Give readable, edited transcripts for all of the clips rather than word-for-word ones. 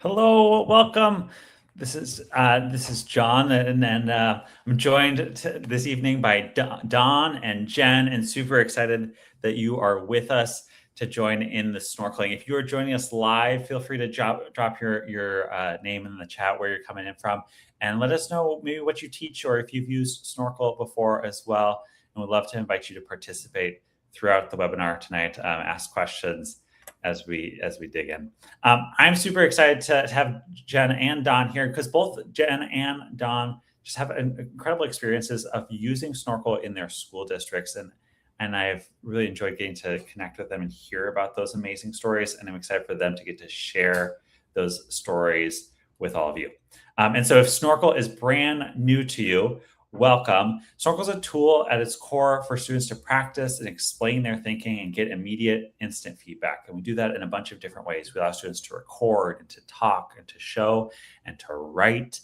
Hello, welcome. This is John, and I'm joined this evening by Don and Jen, and super excited that you are with us to join in the snorkeling. If you are joining us live, feel free to drop your name in the chat where you're coming in from, and let us know maybe what you teach or if you've used Snorkel before as well. And we'd love to invite you to participate throughout the webinar tonight. Ask questions as we dig in. I'm super excited to have Jen and Don here because both Jen and Don just have incredible experiences of using Snorkel in their school districts, and I've really enjoyed getting to connect with them and hear about those amazing stories. And I'm excited for them to get to share those stories with all of you. And so, if Snorkel is brand new to you, welcome. Snorkel is a tool at its core for students to practice and explain their thinking and get immediate, instant feedback. And we do that in a bunch of different ways. We allow students to record and to talk and to show and to write.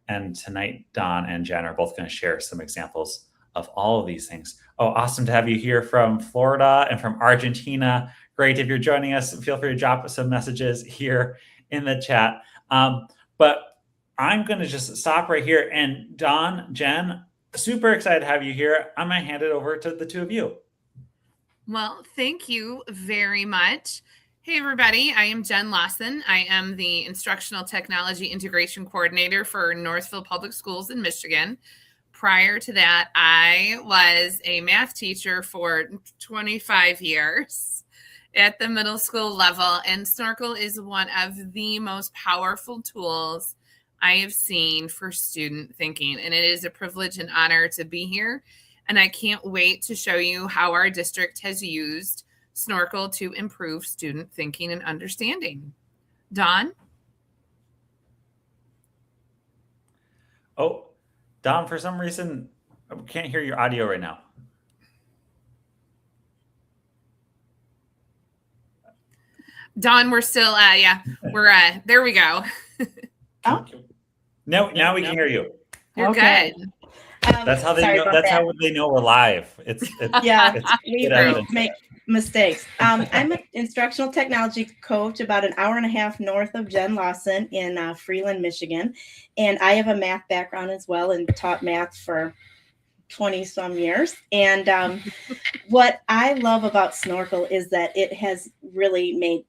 And tonight, Don and Jen are both going to share some examples of all of these things. Oh, awesome to have you here from Florida and from Argentina. Great. If you're joining us, feel free to drop some messages here in the chat. But I'm going to just stop right here. And Don, Jen, super excited to have you here. I'm going to hand it over to the two of you. Well, thank you very much. Hey, everybody. I am Jen Lawson. I am the Instructional Technology Integration Coordinator for Northville Public Schools in Michigan. Prior to that, I was a math teacher for 25 years at the middle school level. And Snorkel is one of the most powerful tools I have seen for student thinking, and it is a privilege and honor to be here. And I can't wait to show you how our district has used Snorkel to improve student thinking and understanding. Don? Oh, Don, for some reason, I can't hear your audio right now. Don, we're still, there we go. Oh. Now we can hear you. You're okay. Good. That's how they know. That's how they know we're live. We make mistakes. I'm an instructional technology coach about an hour and a half north of Jen Lawson in Freeland, Michigan, and I have a math background as well and taught math for 20 some years. And what I love about Snorkel is that it has really made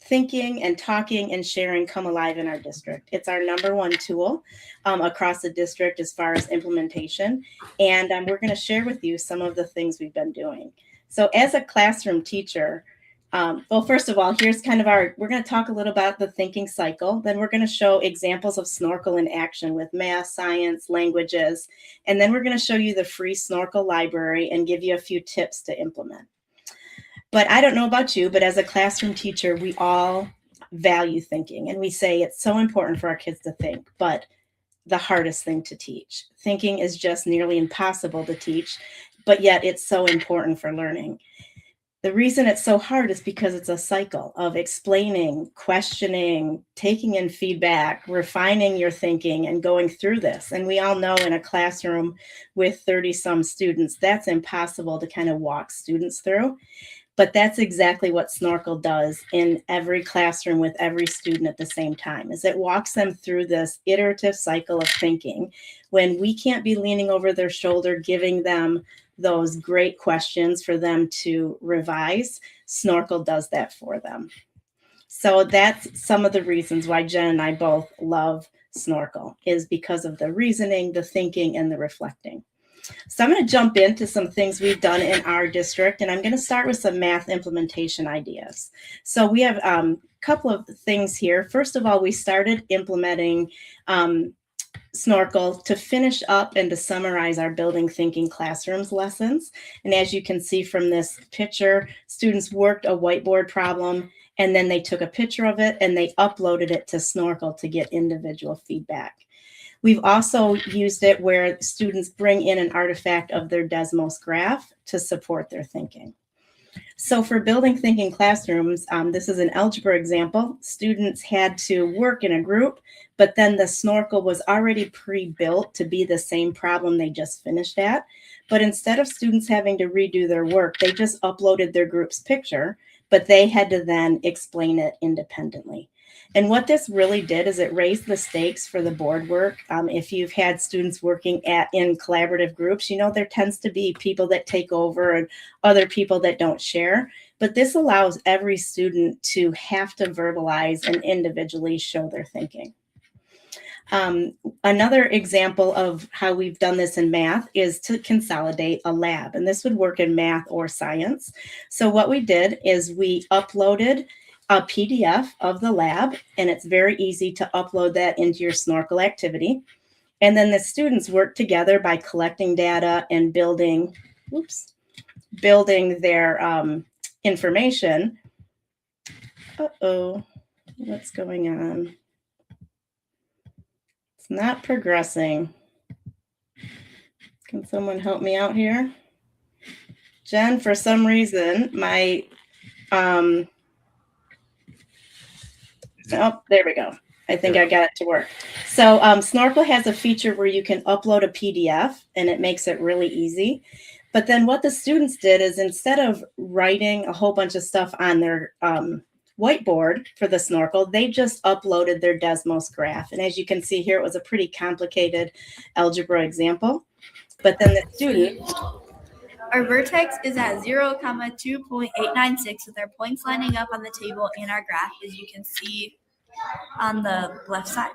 thinking and talking and sharing come alive in our district. It's our number one tool across the district as far as implementation. And we're going to share with you some of the things we've been doing. So as a classroom teacher, well, first of all, here's kind of we're going to talk a little about the thinking cycle. Then we're going to show examples of Snorkel in action with math, science, languages. And then we're going to show you the free Snorkel library and give you a few tips to implement. But I don't know about you, but as a classroom teacher, we all value thinking. And we say it's so important for our kids to think, but the hardest thing to teach. Thinking is just nearly impossible to teach, but yet it's so important for learning. The reason it's so hard is because it's a cycle of explaining, questioning, taking in feedback, refining your thinking, and going through this. And we all know in a classroom with 30-some students, that's impossible to kind of walk students through. But that's exactly what Snorkel does in every classroom with every student at the same time, is it walks them through this iterative cycle of thinking when we can't be leaning over their shoulder, giving them those great questions for them to revise. Snorkel does that for them. So that's some of the reasons why Jen and I both love Snorkel, is because of the reasoning, the thinking, and the reflecting. So I'm going to jump into some things we've done in our district, and I'm going to start with some math implementation ideas. So we have a couple of things here. First of all, we started implementing Snorkel to finish up and to summarize our building thinking classrooms lessons. And as you can see from this picture, students worked a whiteboard problem, and then they took a picture of it and they uploaded it to Snorkel to get individual feedback. We've also used it where students bring in an artifact of their Desmos graph to support their thinking. So for building thinking classrooms, this is an algebra example. Students had to work in a group, but then the Snorkel was already pre-built to be the same problem they just finished at. But instead of students having to redo their work, they just uploaded their group's picture, but they had to then explain it independently. And what this really did is it raised the stakes for the board work. If you've had students working in collaborative groups, you know, there tends to be people that take over and other people that don't share. But this allows every student to have to verbalize and individually show their thinking. Another example of how we've done this in math is to consolidate a lab, and this would work in math or science. So what we did is we uploaded a PDF of the lab, and it's very easy to upload that into your Snorkel activity. And then the students work together by collecting data and building their information. Uh-oh, what's going on? Not progressing. Can someone help me out here? Jen, for some reason, my, oh, there we go. I think I got it to work. So Snorkel has a feature where you can upload a PDF and it makes it really easy. But then what the students did is instead of writing a whole bunch of stuff on their whiteboard for the Snorkel, they just uploaded their Desmos graph. And as you can see here, it was a pretty complicated algebra example. But then the student... Our vertex is at 0,2.896 with our points lining up on the table in our graph, as you can see on the left side.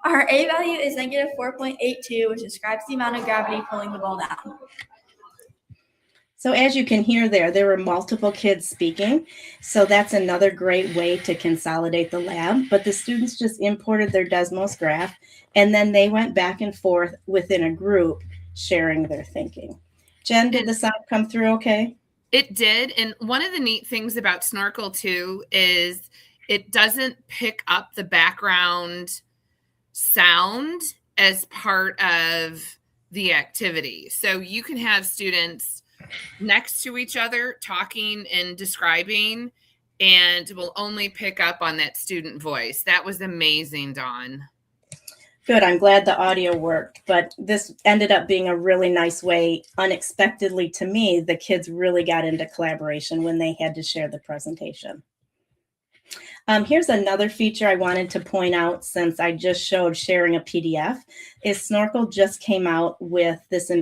Our A value is negative 4.82, which describes the amount of gravity pulling the ball down. So as you can hear there were multiple kids speaking. So that's another great way to consolidate the lab. But the students just imported their Desmos graph, and then they went back and forth within a group sharing their thinking. Jen, did the sound come through okay? It did. And one of the neat things about Snorkel too is it doesn't pick up the background sound as part of the activity. So you can have students next to each other talking and describing, and will only pick up on that student voice. That was amazing, Dawn. Good. I'm glad the audio worked, but this ended up being a really nice way. Unexpectedly to me, the kids really got into collaboration when they had to share the presentation. Here's another feature I wanted to point out, since I just showed sharing a PDF, is Snorkel just came out with this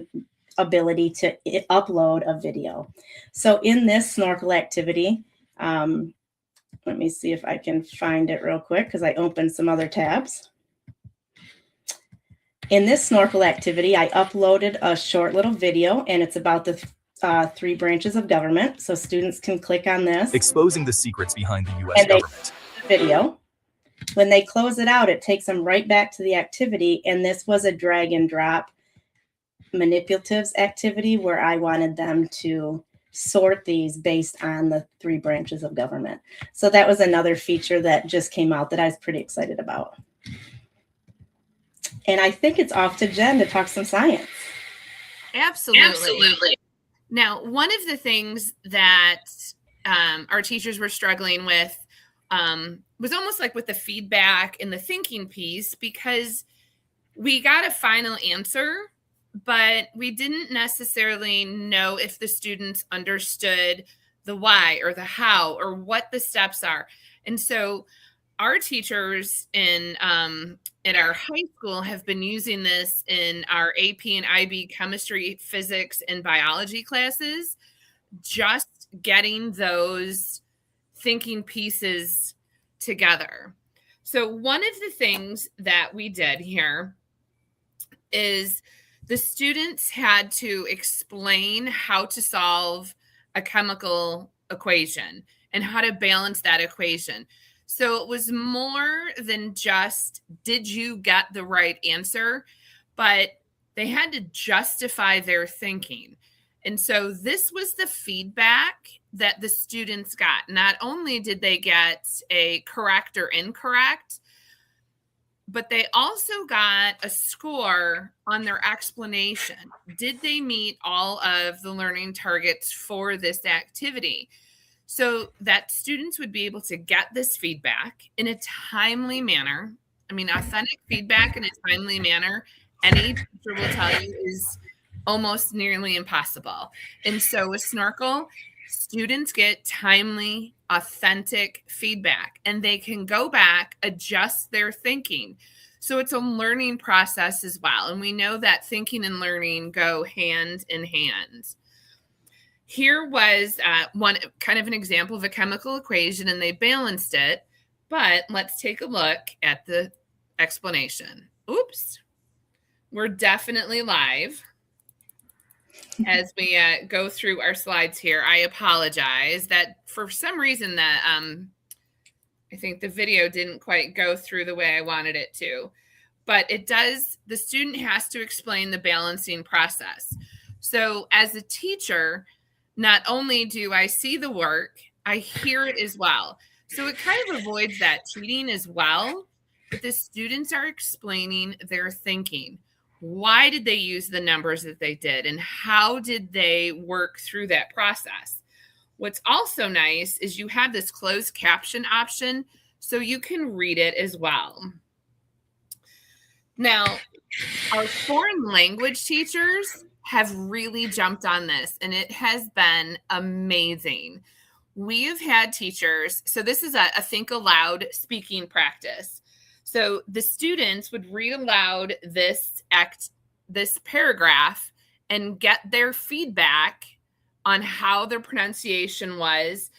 ability to upload a video. So in this Snorkel activity, let me see if I can find it real quick because I opened some other tabs. In this Snorkel activity, I uploaded a short little video, and it's about the 3 branches of government. So students can click on this. Exposing the secrets behind the U.S. government. Video. When they close it out, it takes them right back to the activity. And this was a drag and drop manipulatives activity where I wanted them to sort these based on the 3 branches of government. So that was another feature that just came out that I was pretty excited about. And I think it's off to Jen to talk some science. Absolutely. Now, one of the things that our teachers were struggling with was almost like with the feedback and the thinking piece, because we got a final answer, but we didn't necessarily know if the students understood the why or the how or what the steps are. And so our teachers in at our high school have been using this in our AP and IB chemistry, physics, and biology classes, just getting those thinking pieces together. So one of the things that we did here is the students had to explain how to solve a chemical equation and how to balance that equation. So it was more than just, did you get the right answer? But they had to justify their thinking. And so this was the feedback that the students got. Not only did they get a correct or incorrect, but they also got a score on their explanation. Did they meet all of the learning targets for this activity? So that students would be able to get this feedback in a timely manner. I mean, authentic feedback in a timely manner, any teacher will tell you, is almost nearly impossible. And so with Snorkel, students get timely, authentic feedback, and they can go back, adjust their thinking. So it's a learning process as well. And we know that thinking and learning go hand in hand. Here was one kind of an example of a chemical equation, and they balanced it. But let's take a look at the explanation. Oops. We're definitely live as we go through our slides here. I apologize that for some reason that I think the video didn't quite go through the way I wanted it to, but it does. The student has to explain the balancing process. So as a teacher, not only do I see the work, I hear it as well. So it kind of avoids that cheating as well, but the students are explaining their thinking. Why did they use the numbers that they did, and how did they work through that process? What's also nice is you have this closed caption option, so you can read it as well. Now, our foreign language teachers have really jumped on this, and it has been amazing. We have had teachers, so this is a think aloud speaking practice. So the students would read aloud this paragraph and get their feedback on how their pronunciation was.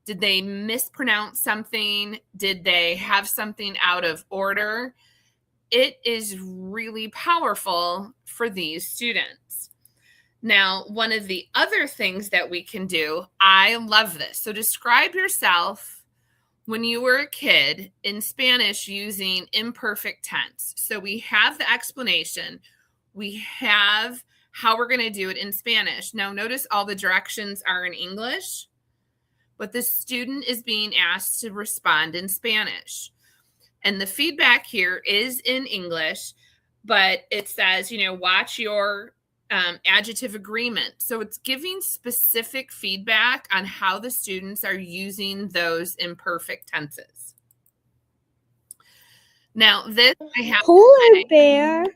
Did they mispronounce something? Did they have something out of order? It is really powerful for these students. Now, one of the other things that we can do, I love this. So describe yourself when you were a kid in Spanish using imperfect tense. So we have the explanation. We have how we're going to do it in Spanish. Now, notice all the directions are in English, but the student is being asked to respond in Spanish. And the feedback here is in English, but it says, watch your adjective agreement. So it's giving specific feedback on how the students are using those imperfect tenses. Now, this I have Polar bear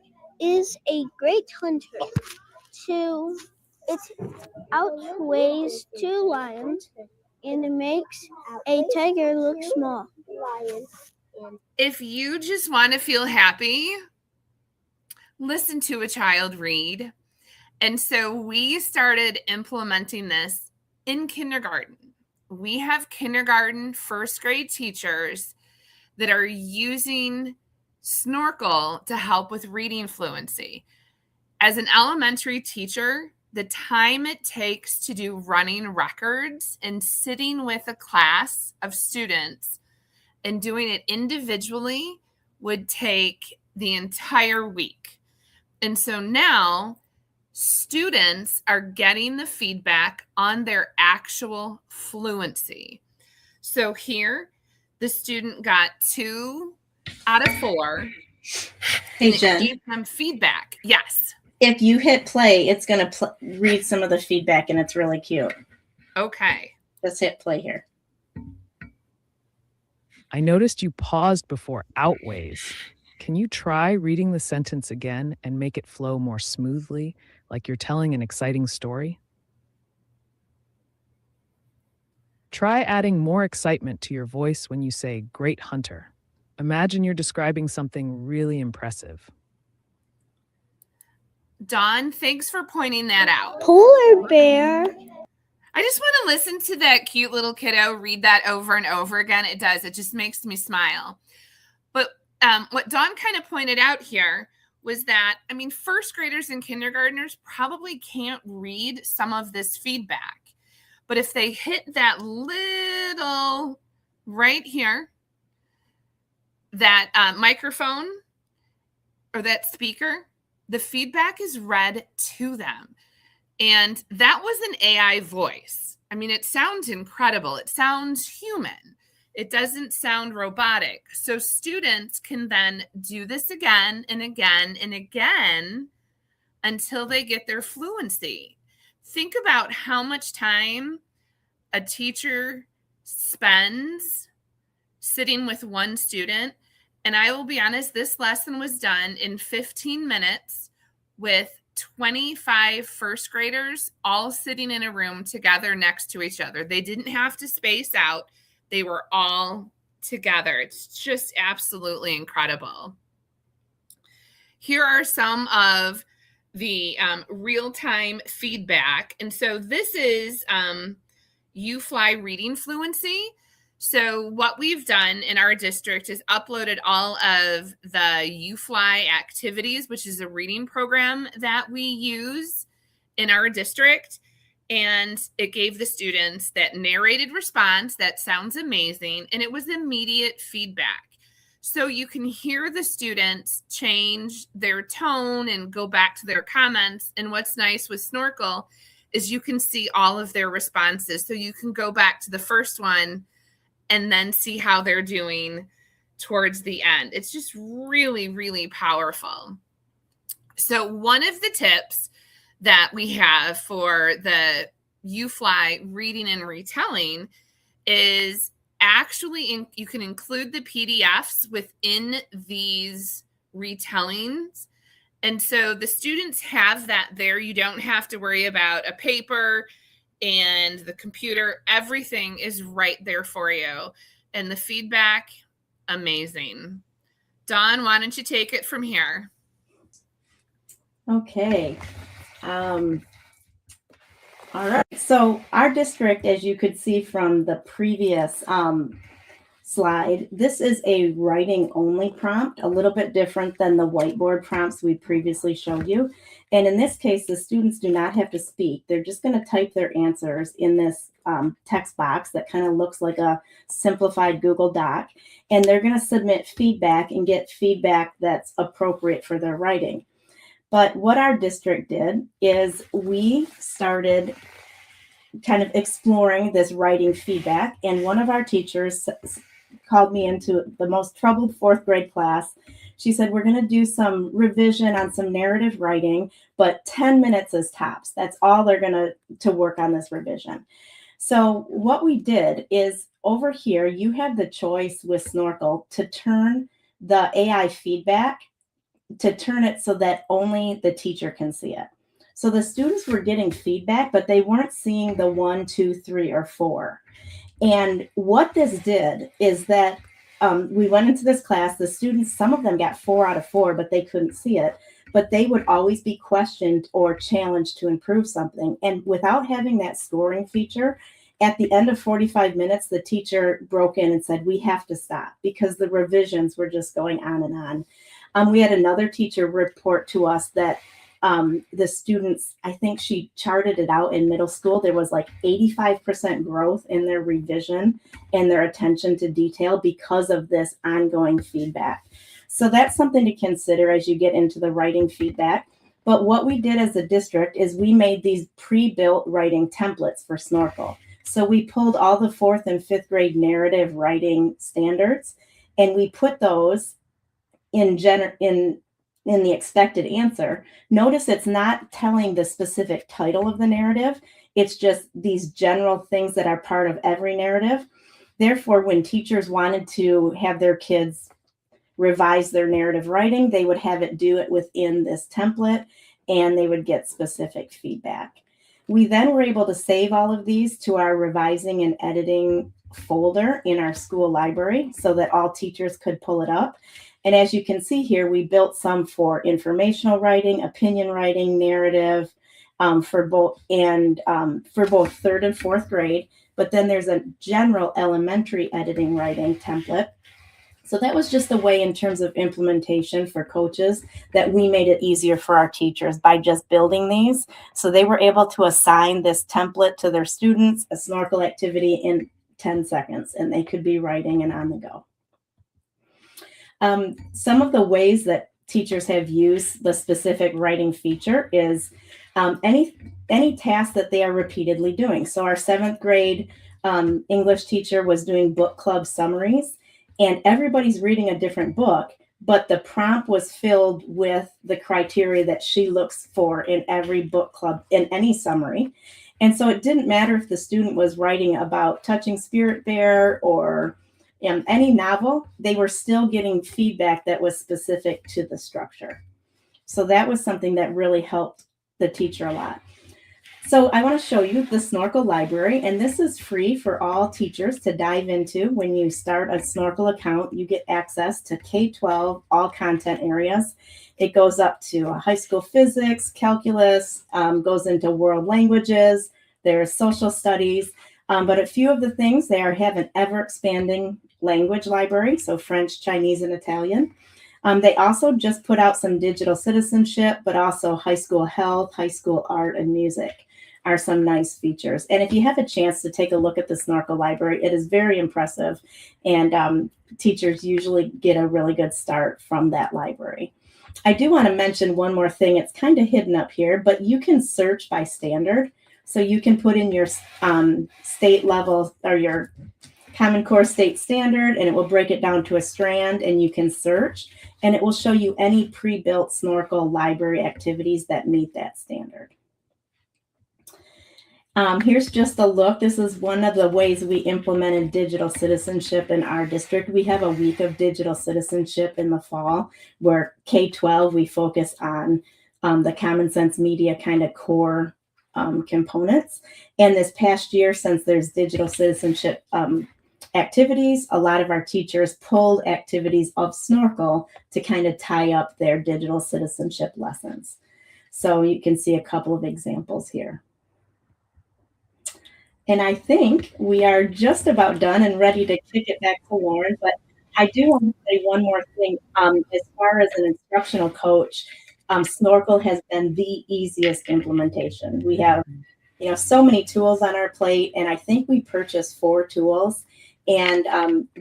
is a great hunter. It outweighs 2 lions, and it makes a tiger look small. If you just want to feel happy, listen to a child read. And so we started implementing this in kindergarten. We have kindergarten, first grade teachers that are using Snorkel to help with reading fluency. As an elementary teacher, the time it takes to do running records and sitting with a class of students and doing it individually would take the entire week. And so now students are getting the feedback on their actual fluency. So here, the student got 2 out of 4. Hey, Jen. Gave them feedback. Yes. If you hit play, it's going to read some of the feedback, and it's really cute. Okay. Let's hit play here. I noticed you paused before outweighs. Can you try reading the sentence again and make it flow more smoothly, like you're telling an exciting story? Try adding more excitement to your voice when you say great hunter. Imagine you're describing something really impressive. Dawn, thanks for pointing that out. Polar bear. I just want to listen to that cute little kiddo read that over and over again. It does. It just makes me smile. But what Dawn kind of pointed out here was that, first graders and kindergartners probably can't read some of this feedback. But if they hit that little right here, that microphone or that speaker, the feedback is read to them. And that was an AI voice. It sounds incredible. It sounds human. It doesn't sound robotic. So students can then do this again and again and again until they get their fluency. Think about how much time a teacher spends sitting with one student. And I will be honest, this lesson was done in 15 minutes with 25 first graders all sitting in a room together next to each other. They didn't have to space out. They were all together. It's just absolutely incredible. Here are some of the real-time feedback. And so this is UFly reading fluency. So what we've done in our district is uploaded all of the UFly activities, which is a reading program that we use in our district. And it gave the students that narrated response. That sounds amazing. And it was immediate feedback. So you can hear the students change their tone and go back to their comments. And what's nice with Snorkel is you can see all of their responses. So you can go back to the first one and then see how they're doing towards the end. It's just really, really powerful. So one of the tips that we have for the UFly reading and retelling is actually you can include the PDFs within these retellings. And so the students have that there. You don't have to worry about a paper and the computer. Everything is right there for you. And the feedback, amazing. Dawn, why don't you take it from here? Okay. All right. So our district, as you could see from the previous slide, this is a writing only prompt, a little bit different than the whiteboard prompts we previously showed you. And in this case, the students do not have to speak. They're just going to type their answers in this text box that kind of looks like a simplified Google Doc. And they're going to submit feedback and get feedback that's appropriate for their writing. But what our district did is we started kind of exploring this writing feedback. And one of our teachers called me into the most troubled fourth grade class. She said, we're going to do some revision on some narrative writing, but 10 minutes is tops. That's all they're going to work on this revision. So what we did is over here, you have the choice with Snorkel to turn the AI feedback, to turn it so that only the teacher can see it. So the students were getting feedback, but they weren't seeing the 1, 2, 3, or 4. And what this did is that we went into this class, the students, some of them got 4 out of 4, but they couldn't see it. But they would always be questioned or challenged to improve something. And without having that scoring feature, at the end of 45 minutes, the teacher broke in and said, we have to stop because the revisions were just going on and on. We had another teacher report to us that the students, I think she charted it out in middle school, there was like 85% growth in their revision and their attention to detail because of this ongoing feedback. So that's something to consider as you get into the writing feedback. But what we did as a district is we made these pre-built writing templates for Snorkel. So we pulled all the 4th and 5th grade narrative writing standards, and we put those in the expected answer. Notice it's not telling the specific title of the narrative. It's just these general things that are part of every narrative. Therefore, when teachers wanted to have their kids revise their narrative writing, they would have it do it within this template, and they would get specific feedback. We then were able to save all of these to our revising and editing folder in our school library so that all teachers could pull it up. And as you can see here, we built some for informational writing, opinion writing, narrative, for both 3rd and 4th grade. But then there's a general elementary editing writing template. So that was just a way in terms of implementation for coaches that we made it easier for our teachers by just building these. So they were able to assign this template to their students, a Snorkel activity in 10 seconds, and they could be writing and on the go. Some of the ways that teachers have used the specific writing feature is any task that they are repeatedly doing. So our 7th grade English teacher was doing book club summaries, and everybody's reading a different book, but the prompt was filled with the criteria that she looks for in every book club, in any summary. And so it didn't matter if the student was writing about Touching Spirit Bear or any novel, they were still getting feedback that was specific to the structure. So that was something that really helped the teacher a lot. So I want to show you the Snorkel library, and this is free for all teachers to dive into. When you start a Snorkel account, you get access to K-12, all content areas. It goes up to high school physics, calculus, goes into world languages, there's social studies, but a few of the things there have an ever-expanding language library, so French, Chinese, and Italian. They also just put out some digital citizenship, but also high school health, high school art, and music are some nice features. And if you have a chance to take a look at the Snorkel library, it is very impressive. And teachers usually get a really good start from that library. I do want to mention one more thing. It's kind of hidden up here, but you can search by standard. So you can put in your state level or your Common Core state standard, and it will break it down to a strand, and you can search, and it will show you any pre-built Snorkel library activities that meet that standard. Here's just a look. This is one of the ways we implemented digital citizenship in our district. We have a week of digital citizenship in the fall where K-12, we focus on the Common Sense Media kind of core components. And this past year, since there's digital citizenship activities, a lot of our teachers pulled activities of Snorkel to kind of tie up their digital citizenship lessons. So you can see a couple of examples here. And I think we are just about done and ready to kick it back to Lauren, but I do want to say one more thing. As far as an instructional coach, Snorkel has been the easiest implementation. We have, so many tools on our plate, and I think we purchased 4 tools, and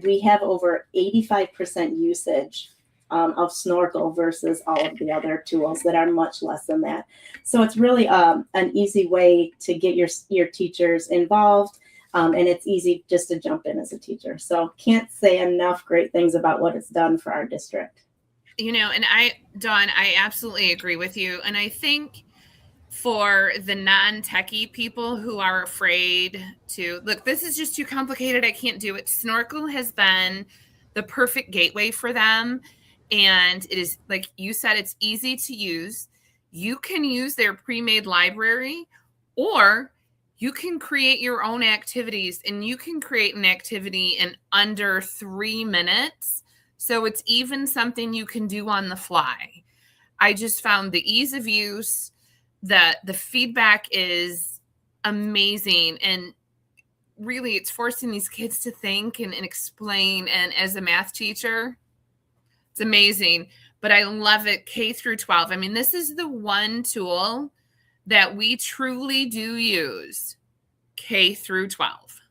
we have over 85% usage of Snorkel versus all of the other tools that are much less than that. So it's really an easy way to get your teachers involved, and it's easy just to jump in as a teacher. So can't say enough great things about what it's done for our district. And Dawn, I absolutely agree with you. And I think for the non-techie people who are afraid to, look, this is just too complicated, I can't do it, Snorkel has been the perfect gateway for them. And it is, like you said, it's easy to use. You can use their pre-made library, or you can create your own activities, and you can create an activity in under 3 minutes. So it's even something you can do on the fly. I just found the ease of use, that the feedback is amazing. And really, it's forcing these kids to think and explain. And as a math teacher, it's amazing, but I love it. K through 12. I mean, this is the one tool that we truly do use, K through 12.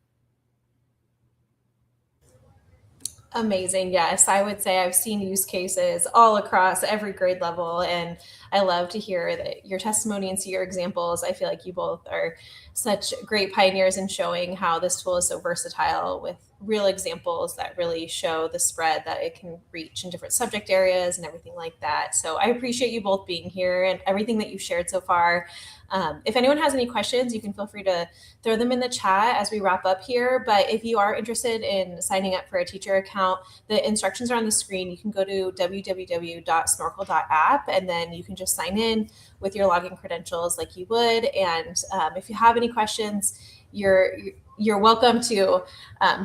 Amazing. Yes, I would say I've seen use cases all across every grade level, and I love to hear that your testimony and see your examples. I feel like you both are such great pioneers in showing how this tool is so versatile, with real examples that really show the spread that it can reach in different subject areas and everything like that. So I appreciate you both being here and everything that you've shared so far. If anyone has any questions, you can feel free to throw them in the chat as we wrap up here. But if you are interested in signing up for a teacher account, the instructions are on the screen. You can go to www.snorkel.app, and then you can just sign in with your login credentials like you would. And if you have any questions, you're welcome to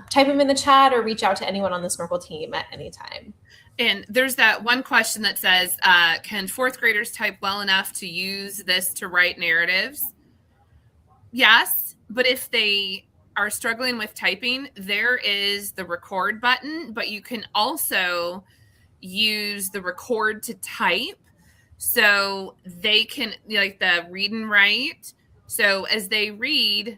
type them in the chat or reach out to anyone on the Snorkel team at any time. And there's that one question that says, can 4th graders type well enough to use this to write narratives? Yes, but if they are struggling with typing, there is the record button, but you can also use the record to type. So they can, like the read and write. So as they read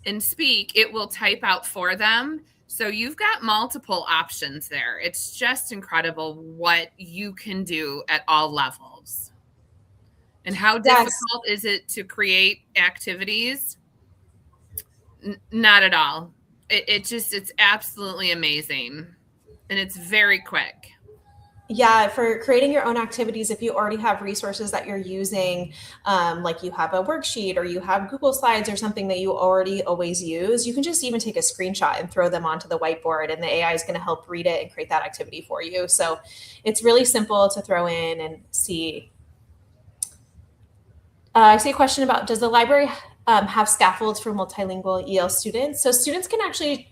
and speak, it will type out for them. So you've got multiple options there. It's just incredible what you can do at all levels. And how difficult is it to create activities? Not at all. It's absolutely amazing. And it's very quick. Yeah, for creating your own activities, if you already have resources that you're using, like you have a worksheet or you have Google Slides or something that you already always use, you can just even take a screenshot and throw them onto the whiteboard, and the AI is going to help read it and create that activity for you. So it's really simple to throw in and see. I see a question about, does the library have scaffolds for multilingual EL students. So students can actually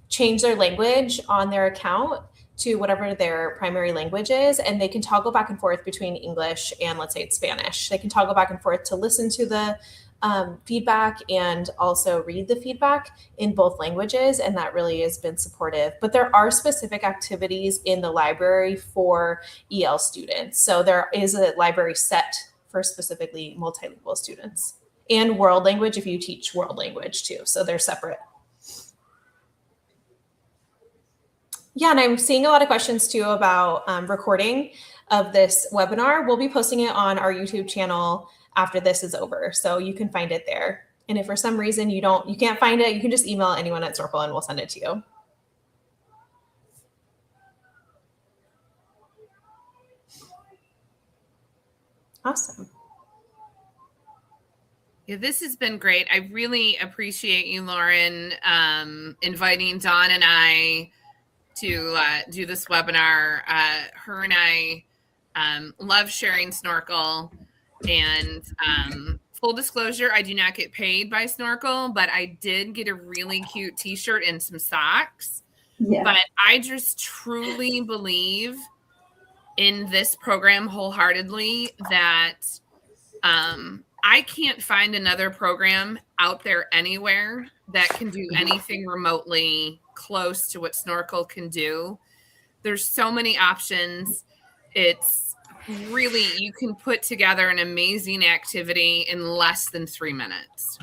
change their language on their account to whatever their primary language is, and they can toggle back and forth between English and, let's say it's Spanish. They can toggle back and forth to listen to the feedback and also read the feedback in both languages, and that really has been supportive. But there are specific activities in the library for EL students. So there is a library set for specifically multilingual students, and world language if you teach world language too. So they're separate. Yeah, and I'm seeing a lot of questions too about recording of this webinar. We'll be posting it on our YouTube channel after this is over, so you can find it there. And if for some reason you can't find it, you can just email anyone at Snorkel and we'll send it to you. Awesome. Yeah, this has been great. I really appreciate you, Lauren, inviting Dawn and I to do this webinar. Her and I love sharing Snorkel, and full disclosure, I do not get paid by Snorkel, but I did get a really cute t-shirt and some socks. Yeah. But I just truly believe in this program wholeheartedly that I can't find another program out there anywhere that can do anything remotely close to what Snorkel can do. There's so many options. It's really, you can put together an amazing activity in less than 3 minutes.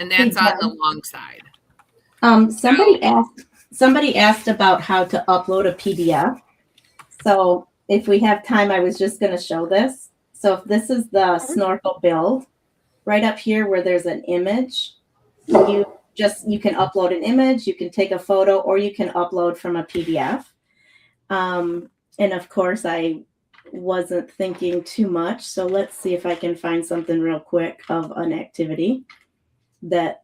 And that's on the long side. Somebody asked about how to upload a PDF. So if we have time, I was just going to show this. So if this is the Snorkel build, right up here where there's an image, you can upload an image, you can take a photo, or you can upload from a PDF. And of course, I wasn't thinking too much. So let's see if I can find something real quick of an activity that,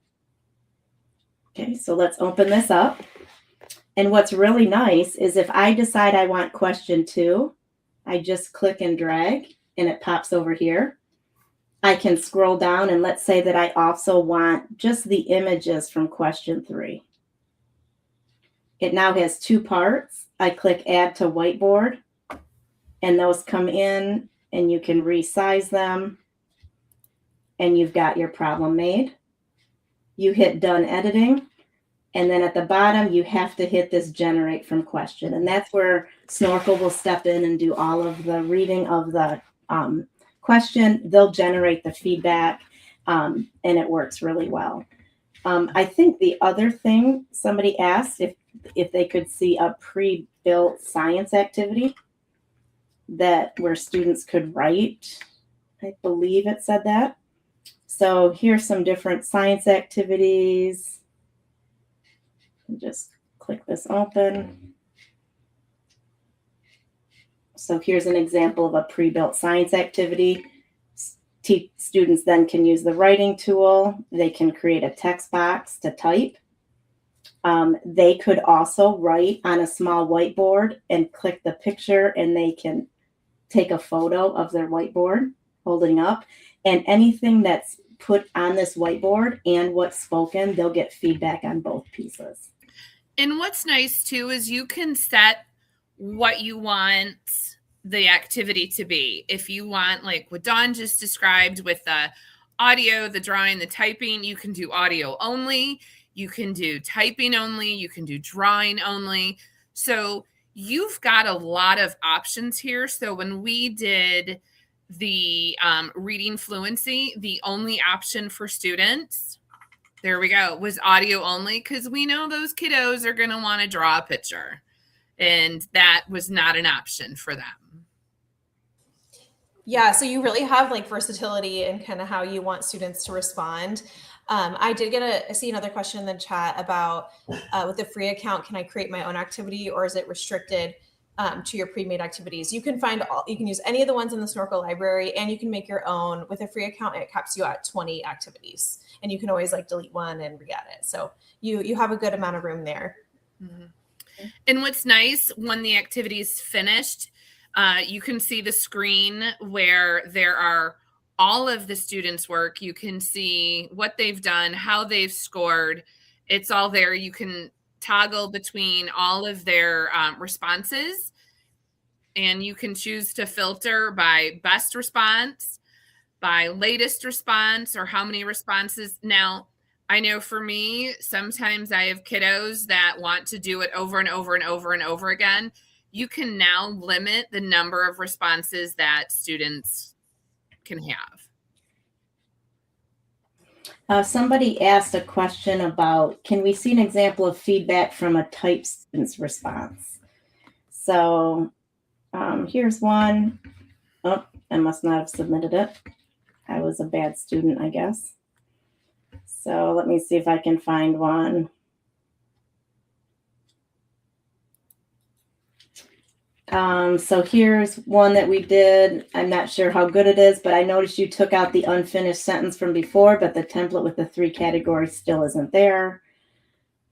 okay, so let's open this up. And what's really nice is if I decide I want question 2, I just click and drag and it pops over here. I can scroll down and let's say that I also want just the images from question 3. It now has 2 parts. I click add to whiteboard and those come in and you can resize them and you've got your problem made. You hit done editing. And then at the bottom, you have to hit this generate from question. And that's where Snorkel will step in and do all of the reading of the question. They'll generate the feedback, and it works really well. I think the other thing somebody asked if they could see a pre-built science activity where students could write. I believe it said that. So here's some different science activities. Just click this open. So here's an example of a pre-built science activity. Students then can use the writing tool. They can create a text box to type. They could also write on a small whiteboard and click the picture, and they can take a photo of their whiteboard holding up. And anything that's put on this whiteboard and what's spoken, they'll get feedback on both pieces. And what's nice too is you can set what you want the activity to be. If you want, like what Dawn just described with the audio, the drawing, the typing, you can do audio only. You can do typing only. You can do drawing only. So you've got a lot of options here. So when we did the reading fluency, the only option for students, there we go, was audio only, because we know those kiddos are going to want to draw a picture, and that was not an option for them. Yeah, so you really have like versatility in kind of how you want students to respond. I did see another question in the chat about with the free account, can I create my own activity, or is it restricted to your pre-made activities? You can you can use any of the ones in the Snorkel library, and you can make your own. With a free account, it caps you at 20 activities, and you can always like delete one and re-add it. So you have a good amount of room there. Mm-hmm. And what's nice, when the activity is finished, you can see the screen where there are all of the students' work. You can see what they've done, how they've scored. It's all there. You can toggle between all of their responses, and you can choose to filter by best response, by latest response, or how many responses. Now, I know for me, sometimes I have kiddos that want to do it over and over and over and over again. You can now limit the number of responses that students can have. Somebody asked a question about, can we see an example of feedback from a type student's response? So here's one. Oh, I must not have submitted it. I was a bad student, I guess. So let me see if I can find one. So here's one that we did. I'm not sure how good it is, but I noticed you took out the unfinished sentence from before, but the template with the 3 categories still isn't there.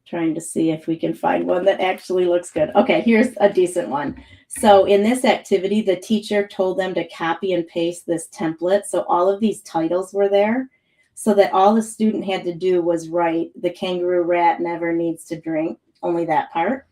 Trying to see if we can find one that actually looks good. Okay, here's a decent one. So in this activity, the teacher told them to copy and paste this template. So all of these titles were there, so that all the student had to do was write, the kangaroo rat never needs to drink, only that part.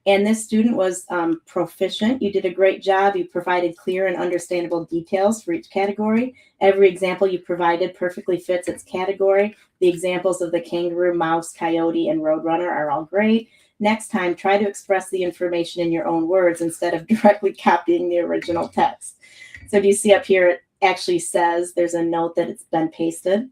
And this student was proficient. You did a great job. You provided clear and understandable details for each category. Every example you provided perfectly fits its category. The examples of the kangaroo, mouse, coyote, and roadrunner are all great. Next time, try to express the information in your own words instead of directly copying the original text. So do you see up here, it actually says there's a note that it's been pasted.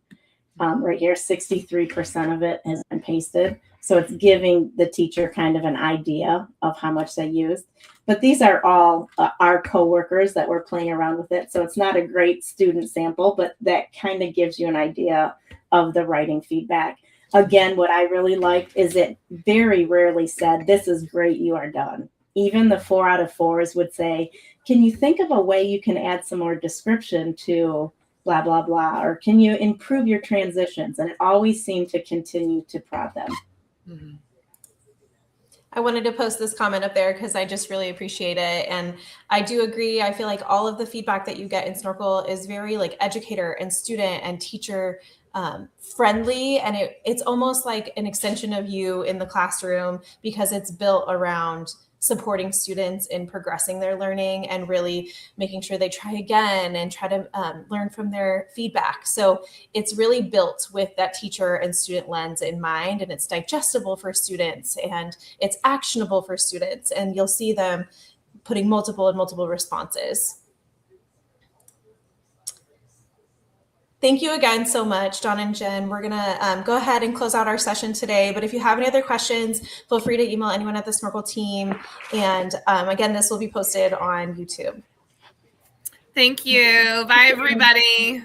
Right here, 63% of it has been pasted. So it's giving the teacher kind of an idea of how much they used. But these are all our coworkers that were playing around with it. So it's not a great student sample, but that kind of gives you an idea of the writing feedback. Again, what I really liked is it very rarely said, this is great, you are done. Even the 4 out of 4s would say, can you think of a way you can add some more description to blah, blah, blah, or can you improve your transitions? And it always seemed to continue to prod them. Mm-hmm. I wanted to post this comment up there because I just really appreciate it. And I do agree. I feel like all of the feedback that you get in Snorkel is very like educator and student and teacher friendly. And it's almost like an extension of you in the classroom because it's built around supporting students in progressing their learning and really making sure they try again and try to learn from their feedback. So it's really built with that teacher and student lens in mind, and it's digestible for students and it's actionable for students. And you'll see them putting multiple and multiple responses. Thank you again so much, Dawn and Jen. We're going to go ahead and close out our session today. But if you have any other questions, feel free to email anyone at the Snorkel team. And again, this will be posted on YouTube. Thank you. Bye, everybody.